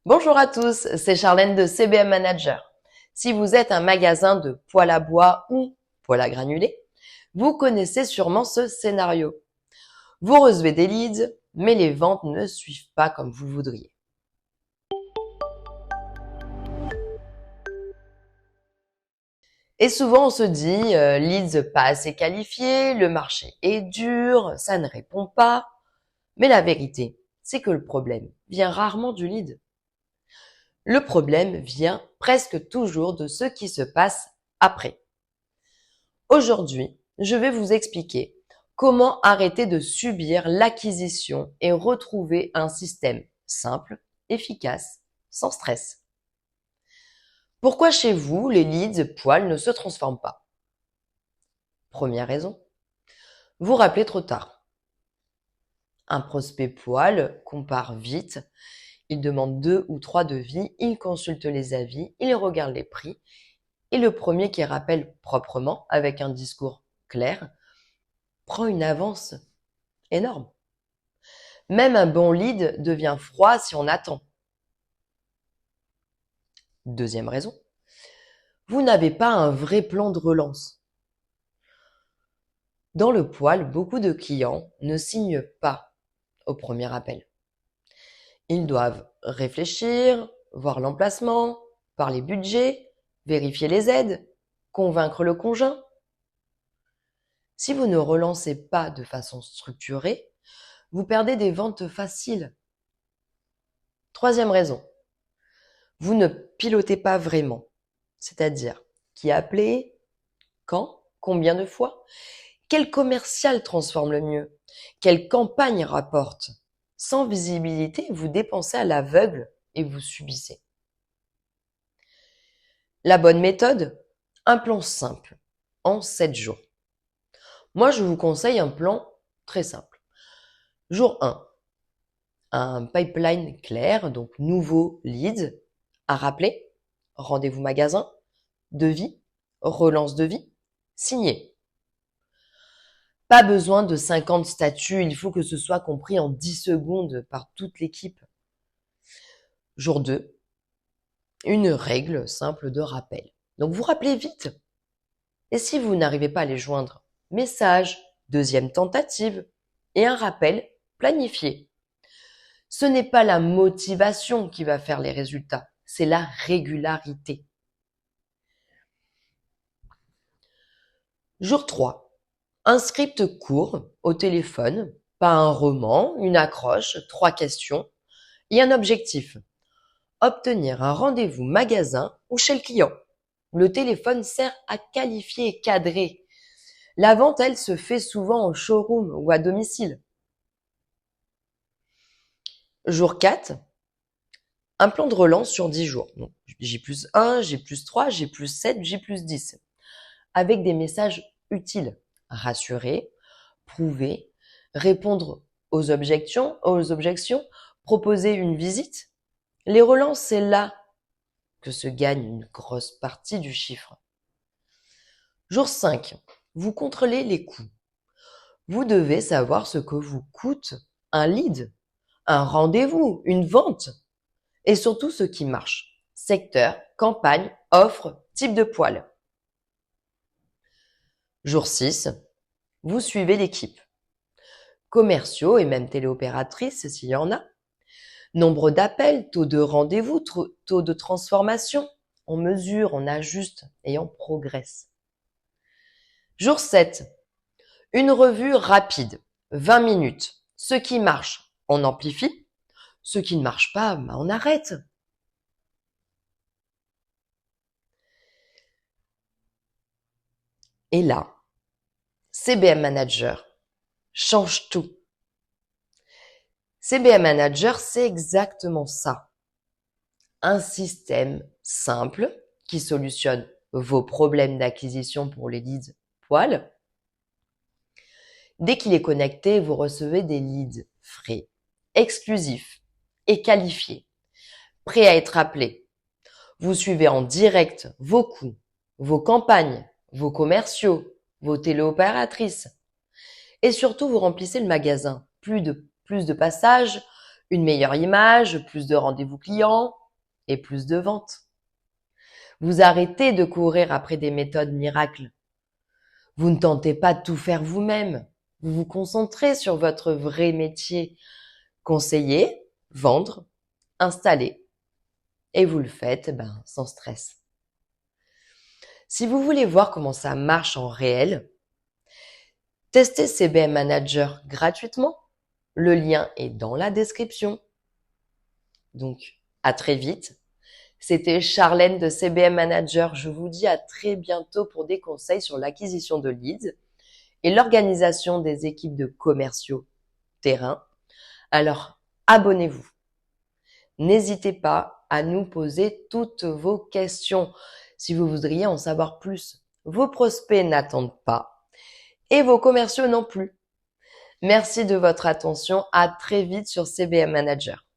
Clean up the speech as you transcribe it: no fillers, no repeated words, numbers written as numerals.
Bonjour à tous, c'est Charlène de CBM Manager. Si vous êtes un magasin de poêle à bois ou poêle à granulés, vous connaissez sûrement ce scénario. Vous recevez des leads, mais les ventes ne suivent pas comme vous voudriez. Et souvent on se dit, leads pas assez qualifiés, le marché est dur, ça ne répond pas. Mais la vérité, c'est que le problème vient rarement du lead. Le problème vient presque toujours de ce qui se passe après. Aujourd'hui, je vais vous expliquer comment arrêter de subir l'acquisition et retrouver un système simple, efficace, sans stress. Pourquoi chez vous, les leads poils ne se transforment pas? Première raison, vous rappelez trop tard. Un prospect poil compare vite, il demande 2 ou 3 devis, il consulte les avis, il regarde les prix, et le premier qui rappelle proprement, avec un discours clair, prend une avance énorme. Même un bon lead devient froid si on attend. Deuxième raison, vous n'avez pas un vrai plan de relance. Dans le poêle, beaucoup de clients ne signent pas au premier appel. Ils doivent réfléchir, voir l'emplacement, parler budget, vérifier les aides, convaincre le conjoint. Si vous ne relancez pas de façon structurée, vous perdez des ventes faciles. Troisième raison, vous ne pilotez pas vraiment, c'est-à-dire qui a appelé, quand, combien de fois, quel commercial transforme le mieux, quelle campagne rapporte. Sans visibilité, vous dépensez à l'aveugle et vous subissez. La bonne méthode, un plan simple, en 7 jours. Moi, je vous conseille un plan très simple. Jour 1, un pipeline clair, donc nouveau lead à rappeler, rendez-vous magasin, devis, relance devis, signé. Pas besoin de 50 statuts, il faut que ce soit compris en 10 secondes par toute l'équipe. Jour 2, une règle simple de rappel. Donc vous rappelez vite. Et si vous n'arrivez pas à les joindre, message, deuxième tentative et un rappel planifié. Ce n'est pas la motivation qui va faire les résultats, c'est la régularité. Jour 3, un script court au téléphone, pas un roman, une accroche, 3 questions et un objectif. Obtenir un rendez-vous magasin ou chez le client. Le téléphone sert à qualifier et cadrer. La vente, elle, se fait souvent en showroom ou à domicile. Jour 4, un plan de relance sur 10 jours. Donc, J+1, J+3, J+7, J+10. Avec des messages utiles. Rassurer, prouver, répondre aux objections, proposer une visite. Les relances, c'est là que se gagne une grosse partie du chiffre. Jour 5, vous contrôlez les coûts. Vous devez savoir ce que vous coûte un lead, un rendez-vous, une vente, et surtout ce qui marche. Secteur, campagne, offre, type de poêle. Jour 6, vous suivez l'équipe. Commerciaux et même téléopératrices s'il y en a. Nombre d'appels, taux de rendez-vous, taux de transformation. On mesure, on ajuste et on progresse. Jour 7, une revue rapide, 20 minutes. Ce qui marche, on amplifie. Ce qui ne marche pas, on arrête. Et là, CBM Manager change tout. CBM Manager, c'est exactement ça. Un système simple qui solutionne vos problèmes d'acquisition pour les leads poils. Dès qu'il est connecté, vous recevez des leads frais, exclusifs et qualifiés, prêts à être appelés. Vous suivez en direct vos coûts, vos campagnes, vos commerciaux, vos téléopératrices. Et surtout, vous remplissez le magasin. Plus de passages, Une meilleure image, plus de rendez-vous clients et plus de ventes. Vous arrêtez de courir après des méthodes miracles. Vous ne tentez pas de tout faire vous-même. Vous vous concentrez sur votre vrai métier. Conseiller, vendre, installer. Et vous le faites sans stress. Si vous voulez voir comment ça marche en réel, testez CBM Manager gratuitement. Le lien est dans la description. Donc, à très vite. C'était Charlène de CBM Manager. Je vous dis à très bientôt pour des conseils sur l'acquisition de leads et l'organisation des équipes de commerciaux terrain. Alors, abonnez-vous. N'hésitez pas à nous poser toutes vos questions si vous voudriez en savoir plus. Vos prospects n'attendent pas et vos commerciaux non plus. Merci de votre attention. À très vite sur CBM Manager.